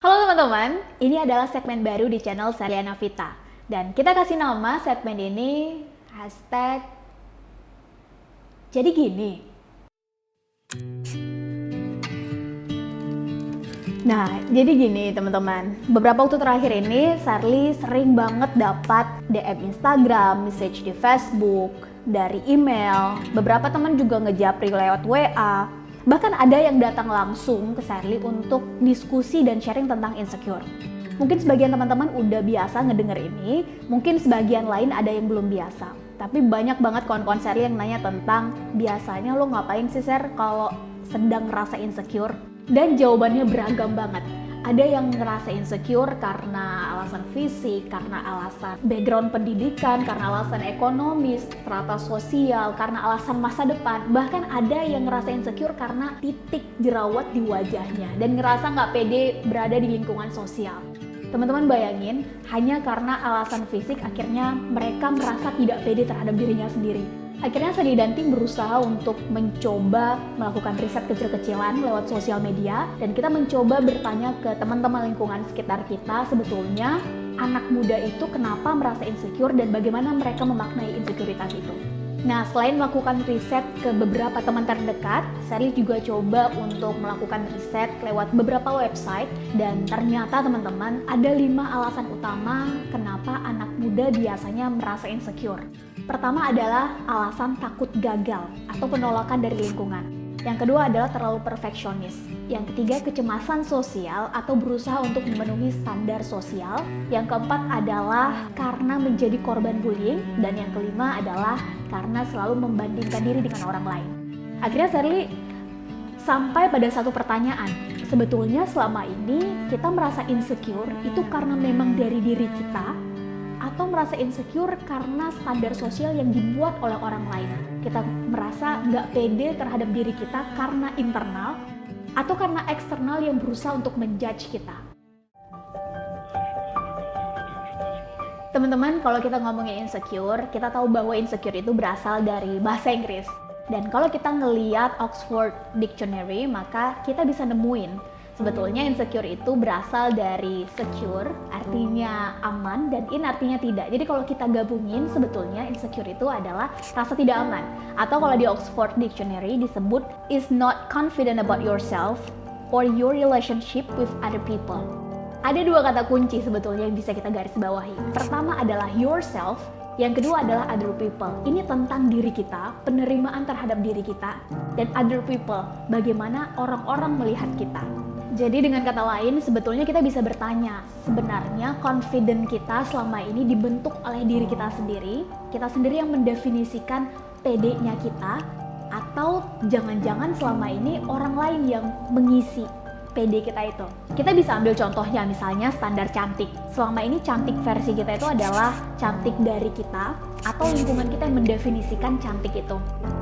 Halo teman-teman, ini adalah segmen baru di channel Sariana Vita. Dan kita kasih nama segmen ini hashtag Jadi Gini. Nah, jadi gini teman-teman. Beberapa waktu terakhir ini, Sarli sering banget dapat DM Instagram, message di Facebook, dari email. Beberapa teman juga ngejapri lewat WA. Bahkan ada yang datang langsung ke Sarli untuk diskusi dan sharing tentang insecure. Mungkin sebagian teman-teman udah biasa ngedenger ini, mungkin sebagian lain ada yang belum biasa. Tapi banyak banget kawan-kawan Sarli yang nanya tentang, biasanya lo ngapain sih Ser kalau sedang ngerasa insecure? Dan jawabannya beragam banget. Ada yang ngerasa insecure karena alasan fisik, karena alasan background pendidikan, karena alasan ekonomis, strata sosial, karena alasan masa depan. Bahkan ada yang ngerasa insecure karena titik jerawat di wajahnya dan ngerasa nggak pede berada di lingkungan sosial. Teman-teman bayangin, hanya karena alasan fisik akhirnya mereka merasa tidak pede terhadap dirinya sendiri. Akhirnya Sarli dan tim berusaha untuk mencoba melakukan riset kecil-kecilan lewat sosial media, dan kita mencoba bertanya ke teman-teman lingkungan sekitar kita, sebetulnya anak muda itu kenapa merasa insecure dan bagaimana mereka memaknai insekuritas itu. Nah, selain melakukan riset ke beberapa teman terdekat, Sarli juga coba untuk melakukan riset lewat beberapa website, dan ternyata teman-teman ada 5 alasan utama kenapa anak muda biasanya merasa insecure. Pertama adalah alasan takut gagal atau penolakan dari lingkungan. Yang kedua adalah terlalu perfeksionis. Yang ketiga, kecemasan sosial atau berusaha untuk memenuhi standar sosial. Yang keempat adalah karena menjadi korban bullying. Dan yang kelima adalah karena selalu membandingkan diri dengan orang lain. Akhirnya Sarli sampai pada satu pertanyaan. Sebetulnya selama ini kita merasa insecure itu karena memang dari diri kita, atau merasa insecure karena standar sosial yang dibuat oleh orang lain. Kita merasa nggak pede terhadap diri kita karena internal, atau karena eksternal yang berusaha untuk menjudge kita. Teman-teman, kalau kita ngomongin insecure, kita tahu bahwa insecure itu berasal dari bahasa Inggris. Dan kalau kita ngeliat Oxford Dictionary, maka kita bisa nemuin sebetulnya insecure itu berasal dari secure, artinya aman, dan in artinya tidak. Jadi kalau kita gabungin, sebetulnya insecure itu adalah rasa tidak aman. Atau kalau di Oxford Dictionary disebut is not confident about yourself or your relationship with other people. Ada 2 kata kunci sebetulnya yang bisa kita garis bawahi. Pertama adalah yourself, yang kedua adalah other people. Ini tentang diri kita, penerimaan terhadap diri kita, dan other people, bagaimana orang-orang melihat kita. Jadi dengan kata lain, sebetulnya kita bisa bertanya, sebenarnya confident kita selama ini dibentuk oleh diri kita sendiri yang mendefinisikan PD-nya kita, atau jangan-jangan selama ini orang lain yang mengisi PD kita itu. Kita bisa ambil contohnya, misalnya standar cantik. Selama ini cantik versi kita itu adalah cantik dari kita, atau lingkungan kita yang mendefinisikan cantik itu.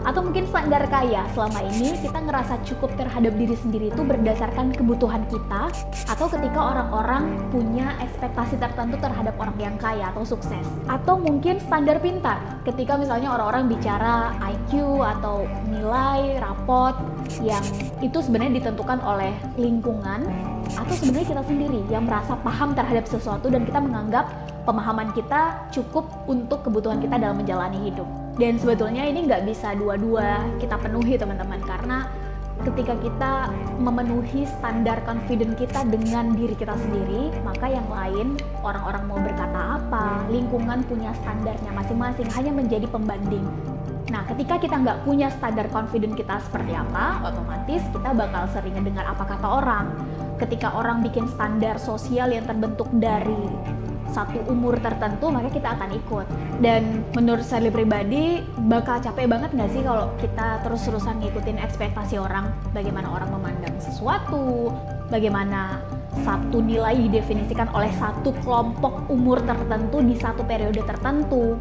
Atau mungkin standar kaya, selama ini kita ngerasa cukup terhadap diri sendiri itu berdasarkan kebutuhan kita, atau ketika orang-orang punya ekspektasi tertentu terhadap orang yang kaya atau sukses. Atau mungkin standar pintar, ketika misalnya orang-orang bicara IQ atau nilai rapot yang itu sebenarnya ditentukan oleh lingkungan, atau sebenarnya kita sendiri yang merasa paham terhadap sesuatu dan kita menganggap pemahaman kita cukup untuk kebutuhan kita dalam menjalani hidup. Dan sebetulnya ini nggak bisa dua-dua kita penuhi teman-teman, karena ketika kita memenuhi standar confident kita dengan diri kita sendiri, maka yang lain, orang-orang mau berkata apa, lingkungan punya standarnya masing-masing, hanya menjadi pembanding. Nah, ketika kita nggak punya standar confident kita seperti apa, otomatis kita bakal sering mendengar apa kata orang. Ketika orang bikin standar sosial yang terbentuk dari satu umur tertentu, maka kita akan ikut. Dan menurut saya pribadi, bakal capek banget nggak sih kalau kita terus-terusan ngikutin ekspektasi orang, bagaimana orang memandang sesuatu, bagaimana satu nilai didefinisikan oleh satu kelompok umur tertentu di satu periode tertentu.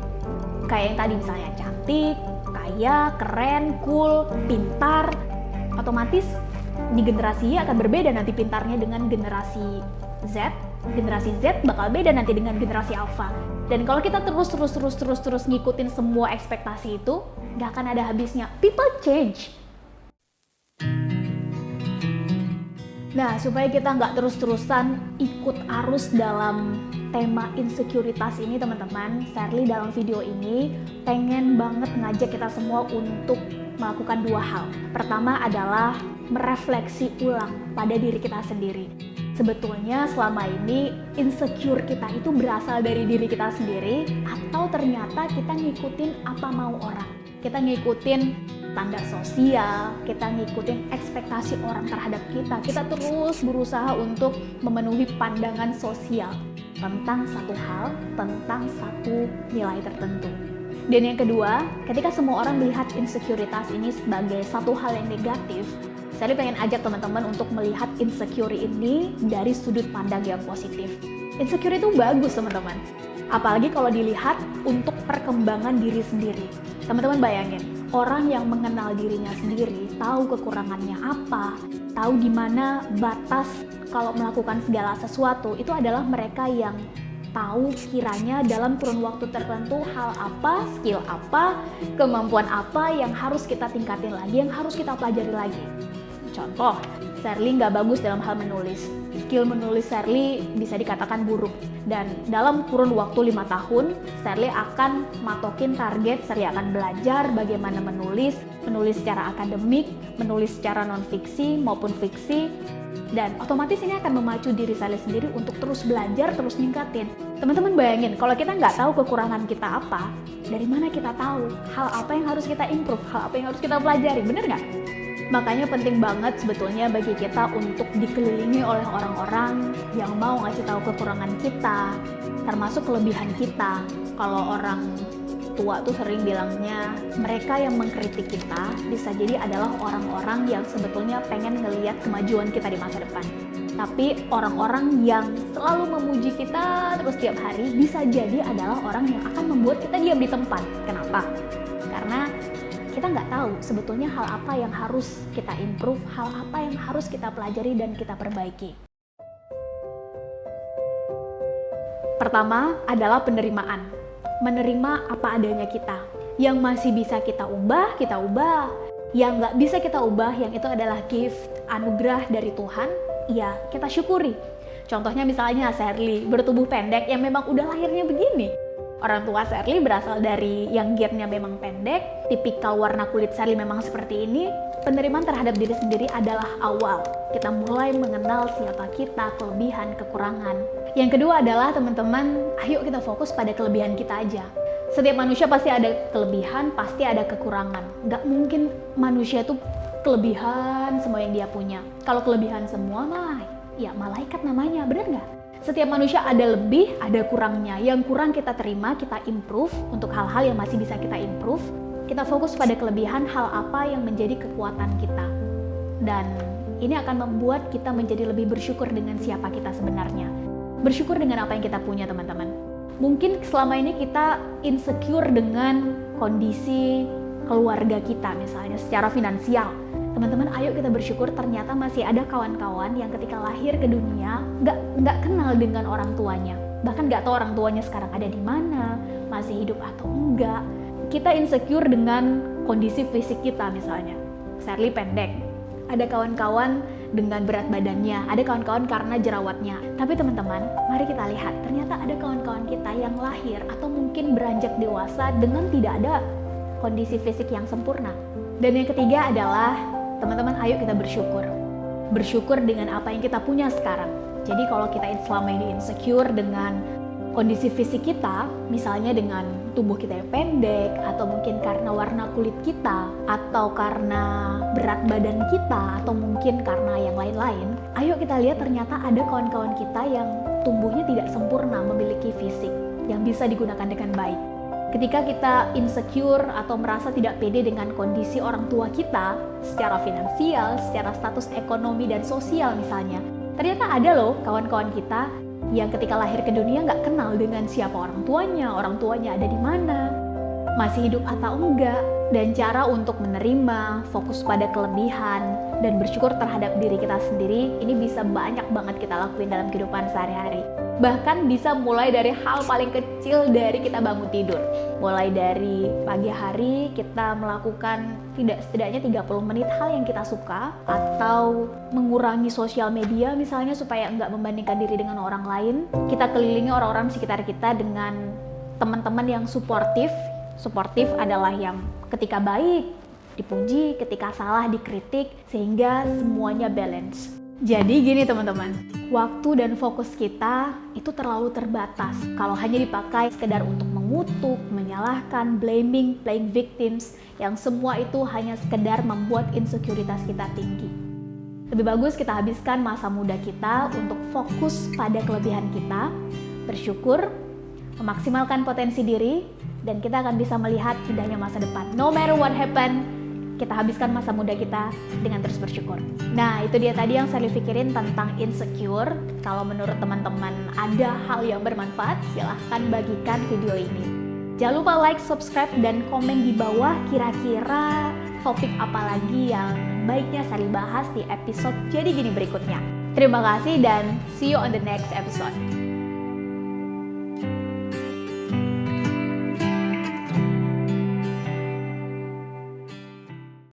Kayak yang tadi misalnya cantik, kaya, keren, cool, pintar. Otomatis di generasi Y akan berbeda nanti pintarnya dengan generasi Z. Generasi Z bakal beda nanti dengan generasi Alpha. Dan kalau kita terus ngikutin semua ekspektasi itu, nggak akan ada habisnya. People change. Nah, supaya kita nggak terus-terusan ikut arus dalam tema insekuritas ini teman-teman, Sherly dalam video ini pengen banget ngajak kita semua untuk melakukan dua hal. Pertama adalah merefleksi ulang pada diri kita sendiri. Sebetulnya selama ini insecure kita itu berasal dari diri kita sendiri atau ternyata kita ngikutin apa mau orang. Kita ngikutin standar sosial, kita ngikutin ekspektasi orang terhadap kita. Kita terus berusaha untuk memenuhi pandangan sosial tentang satu hal, tentang satu nilai tertentu. Dan yang kedua, ketika semua orang melihat insekuritas ini sebagai satu hal yang negatif, saya pengen ajak teman-teman untuk melihat insecure ini dari sudut pandang yang positif. Insecure itu bagus teman-teman. Apalagi kalau dilihat untuk perkembangan diri sendiri. Teman-teman bayangin, orang yang mengenal dirinya sendiri, tahu kekurangannya apa, tahu di mana batas kalau melakukan segala sesuatu, itu adalah mereka yang tahu kiranya dalam kurun waktu tertentu hal apa, skill apa, kemampuan apa yang harus kita tingkatin lagi, yang harus kita pelajari lagi. Contoh, Sherly nggak bagus dalam hal menulis. Skill menulis Sherly bisa dikatakan buruk. Dan dalam kurun waktu 5 tahun, Sherly akan matokin target, Sherly akan belajar bagaimana menulis secara akademik, menulis secara non-fiksi maupun fiksi. Dan otomatis ini akan memacu diri Sherly sendiri untuk terus belajar, terus ningkatin. Teman-teman bayangin, kalau kita nggak tahu kekurangan kita apa, dari mana kita tahu hal apa yang harus kita improve, hal apa yang harus kita pelajari, bener nggak? Makanya penting banget sebetulnya bagi kita untuk dikelilingi oleh orang-orang yang mau ngasih tahu kekurangan kita, termasuk kelebihan kita. Kalau orang tua tuh sering bilangnya, mereka yang mengkritik kita bisa jadi adalah orang-orang yang sebetulnya pengen ngelihat kemajuan kita di masa depan. Tapi orang-orang yang selalu memuji kita terus tiap hari bisa jadi adalah orang yang akan membuat kita diam di tempat. Kenapa? Karena kita nggak tahu sebetulnya hal apa yang harus kita improve, hal apa yang harus kita pelajari dan kita perbaiki. Pertama adalah penerimaan. Menerima apa adanya kita. Yang masih bisa kita ubah, kita ubah. Yang nggak bisa kita ubah, yang itu adalah gift, anugerah dari Tuhan, ya kita syukuri. Contohnya misalnya Sherly, bertubuh pendek yang memang udah lahirnya begini. Orang tua Sherly berasal dari yang gennya memang pendek, tipikal warna kulit Sherly memang seperti ini. Penerimaan terhadap diri sendiri adalah awal. Kita mulai mengenal siapa kita, kelebihan, kekurangan. Yang kedua adalah teman-teman, ayo kita fokus pada kelebihan kita aja. Setiap manusia pasti ada kelebihan, pasti ada kekurangan. Nggak mungkin manusia itu kelebihan semua yang dia punya. Kalau kelebihan semua mah, ya malaikat namanya, bener nggak? Setiap manusia ada lebih, ada kurangnya. Yang kurang kita terima, kita improve untuk hal-hal yang masih bisa kita improve. Kita fokus pada kelebihan hal apa yang menjadi kekuatan kita. Dan ini akan membuat kita menjadi lebih bersyukur dengan siapa kita sebenarnya. Bersyukur dengan apa yang kita punya, teman-teman. Mungkin selama ini kita insecure dengan kondisi keluarga kita, misalnya secara finansial. Teman-teman, ayo kita bersyukur ternyata masih ada kawan-kawan yang ketika lahir ke dunia nggak kenal dengan orang tuanya. Bahkan nggak tahu orang tuanya sekarang ada di mana, masih hidup atau enggak. Kita insecure dengan kondisi fisik kita misalnya. Sherly pendek, ada kawan-kawan dengan berat badannya, ada kawan-kawan karena jerawatnya. Tapi teman-teman, mari kita lihat, ternyata ada kawan-kawan kita yang lahir atau mungkin beranjak dewasa dengan tidak ada kondisi fisik yang sempurna. Dan yang ketiga adalah teman-teman, ayo kita bersyukur. Bersyukur dengan apa yang kita punya sekarang. Jadi kalau kita selama ini insecure dengan kondisi fisik kita, misalnya dengan tubuh kita yang pendek, atau mungkin karena warna kulit kita, atau karena berat badan kita, atau mungkin karena yang lain-lain, ayo kita lihat ternyata ada kawan-kawan kita yang tumbuhnya tidak sempurna, memiliki fisik yang bisa digunakan dengan baik. Ketika kita insecure atau merasa tidak pede dengan kondisi orang tua kita secara finansial, secara status ekonomi dan sosial misalnya, ternyata ada loh kawan-kawan kita yang ketika lahir ke dunia nggak kenal dengan siapa orang tuanya ada di mana, masih hidup atau enggak, dan cara untuk menerima, fokus pada kelebihan, dan bersyukur terhadap diri kita sendiri, ini bisa banyak banget kita lakuin dalam kehidupan sehari-hari. Bahkan bisa mulai dari hal paling kecil dari kita bangun tidur. Mulai dari pagi hari kita melakukan setidaknya 30 menit hal yang kita suka, atau mengurangi sosial media misalnya supaya nggak membandingkan diri dengan orang lain. Kita kelilingi orang-orang di sekitar kita dengan teman-teman yang suportif. Suportif adalah yang ketika baik dipuji, ketika salah dikritik, sehingga semuanya balance. Jadi gini teman-teman, waktu dan fokus kita itu terlalu terbatas kalau hanya dipakai sekedar untuk mengutuk, menyalahkan, blaming, playing victims, yang semua itu hanya sekedar membuat insekuritas kita tinggi. Lebih bagus kita habiskan masa muda kita untuk fokus pada kelebihan kita, bersyukur, memaksimalkan potensi diri, dan kita akan bisa melihat indahnya masa depan. No matter what happen, kita habiskan masa muda kita dengan terus bersyukur. Nah, itu dia tadi yang saya pikirin tentang insecure. Kalau menurut teman-teman ada hal yang bermanfaat, silahkan bagikan video ini. Jangan lupa like, subscribe, dan komen di bawah kira-kira topik apa lagi yang baiknya saya bahas di episode Jadi Gini berikutnya. Terima kasih dan see you on the next episode.